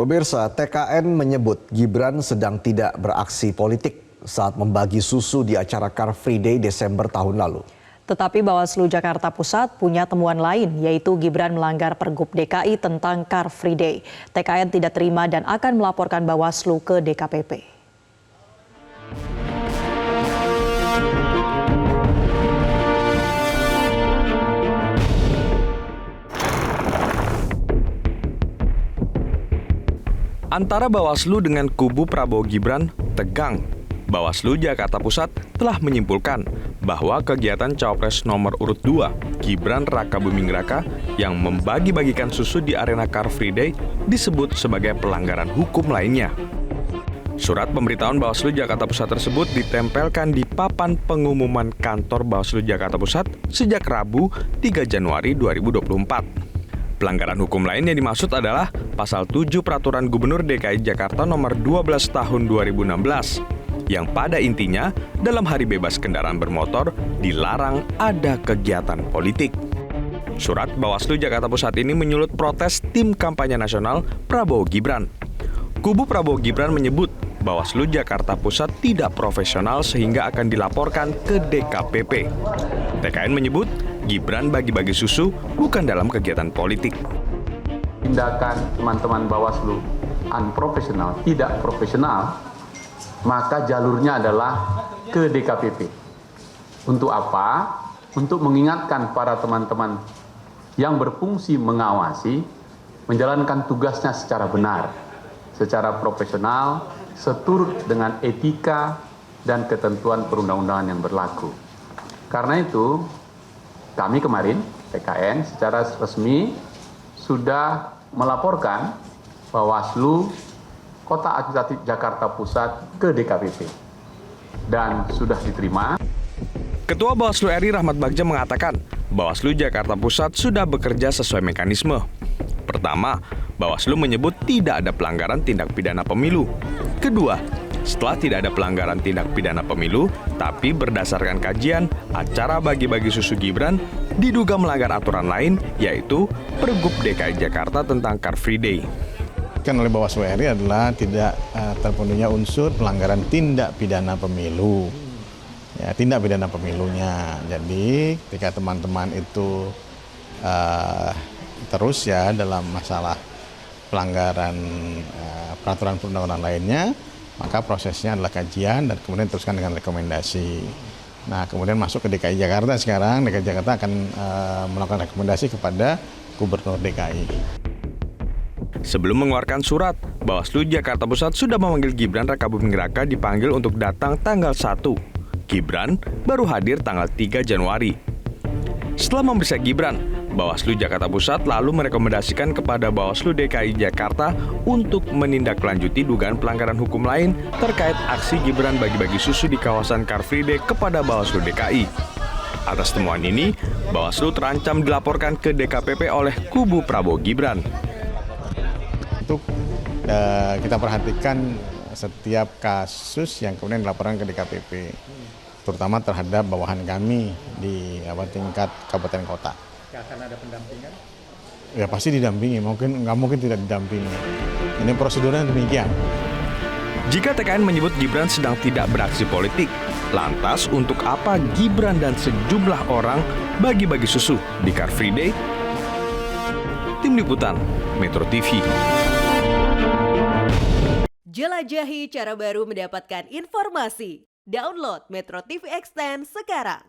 Pemirsa, TKN menyebut Gibran sedang tidak beraksi politik saat membagi susu di acara Car Free Day Desember tahun lalu. Tetapi Bawaslu Jakarta Pusat punya temuan lain, yaitu Gibran melanggar Pergub DKI tentang Car Free Day. TKN tidak terima dan akan melaporkan Bawaslu ke DKPP. Antara Bawaslu dengan kubu Prabowo Gibran tegang. Bawaslu Jakarta Pusat telah menyimpulkan bahwa kegiatan Cawapres nomor urut 2, Gibran Rakabuming Raka, yang membagi-bagikan susu di arena Car Free Day disebut sebagai pelanggaran hukum lainnya. Surat pemberitahuan Bawaslu Jakarta Pusat tersebut ditempelkan di papan pengumuman kantor Bawaslu Jakarta Pusat sejak Rabu 3 Januari 2024. Pelanggaran hukum lain yang dimaksud adalah Pasal 7 Peraturan Gubernur DKI Jakarta Nomor 12 Tahun 2016, yang pada intinya dalam hari bebas kendaraan bermotor dilarang ada kegiatan politik. Surat Bawaslu Jakarta Pusat ini menyulut protes tim kampanye nasional Prabowo Gibran. Kubu Prabowo Gibran menyebut Bawaslu Jakarta Pusat tidak profesional sehingga akan dilaporkan ke DKPP. TKN menyebut Gibran bagi-bagi susu bukan dalam kegiatan politik. Tindakan teman-teman Bawaslu unprofesional, tidak profesional, maka jalurnya adalah ke DKPP. Untuk apa? Untuk mengingatkan para teman-teman yang berfungsi mengawasi, menjalankan tugasnya secara benar, secara profesional, seturut dengan etika dan ketentuan perundang-undangan yang berlaku. Karena itu, kami kemarin, TKN, secara resmi sudah melaporkan Bawaslu Kota Administratif Jakarta Pusat ke DKPP dan sudah diterima. Ketua Bawaslu RI Rahmat Bagja mengatakan Bawaslu Jakarta Pusat sudah bekerja sesuai mekanisme. Pertama, Bawaslu menyebut tidak ada pelanggaran tindak pidana pemilu. Kedua, setelah tidak ada pelanggaran tindak pidana pemilu, tapi berdasarkan kajian, acara bagi-bagi susu Gibran diduga melanggar aturan lain, yaitu Pergub DKI Jakarta tentang Car Free Day. Oleh Bawaslu RI adalah tidak terpenuhinya unsur pelanggaran tindak pidana pemilu. Ya, tindak pidana pemilunya. Jadi ketika teman-teman itu terus ya dalam masalah pelanggaran peraturan perundang-undangan lainnya, maka prosesnya adalah kajian dan kemudian teruskan dengan rekomendasi. Nah, kemudian masuk ke DKI Jakarta sekarang. DKI Jakarta akan melakukan rekomendasi kepada Gubernur DKI. Sebelum mengeluarkan surat, Bawaslu Jakarta Pusat sudah memanggil Gibran Rakabuming Raka dipanggil untuk datang tanggal 1. Gibran baru hadir tanggal 3 Januari. Setelah memeriksa Gibran, Bawaslu Jakarta Pusat lalu merekomendasikan kepada Bawaslu DKI Jakarta untuk menindaklanjuti dugaan pelanggaran hukum lain terkait aksi Gibran bagi-bagi susu di kawasan Car Free Day kepada Bawaslu DKI. Atas temuan ini, Bawaslu terancam dilaporkan ke DKPP oleh kubu Prabowo Gibran. Untuk kita perhatikan setiap kasus yang kemudian dilaporkan ke DKPP, terutama terhadap bawahan kami di tingkat kabupaten kota. Akan ada pendampingan? Ya pasti didampingi, nggak mungkin tidak didampingi. Ini prosedurnya demikian. Jika TKN menyebut Gibran sedang tidak beraksi politik, lantas untuk apa Gibran dan sejumlah orang bagi-bagi susu di Car Free Day? Tim Liputan, Metro TV. Jelajahi cara baru mendapatkan informasi. Download Metro TV Extend sekarang.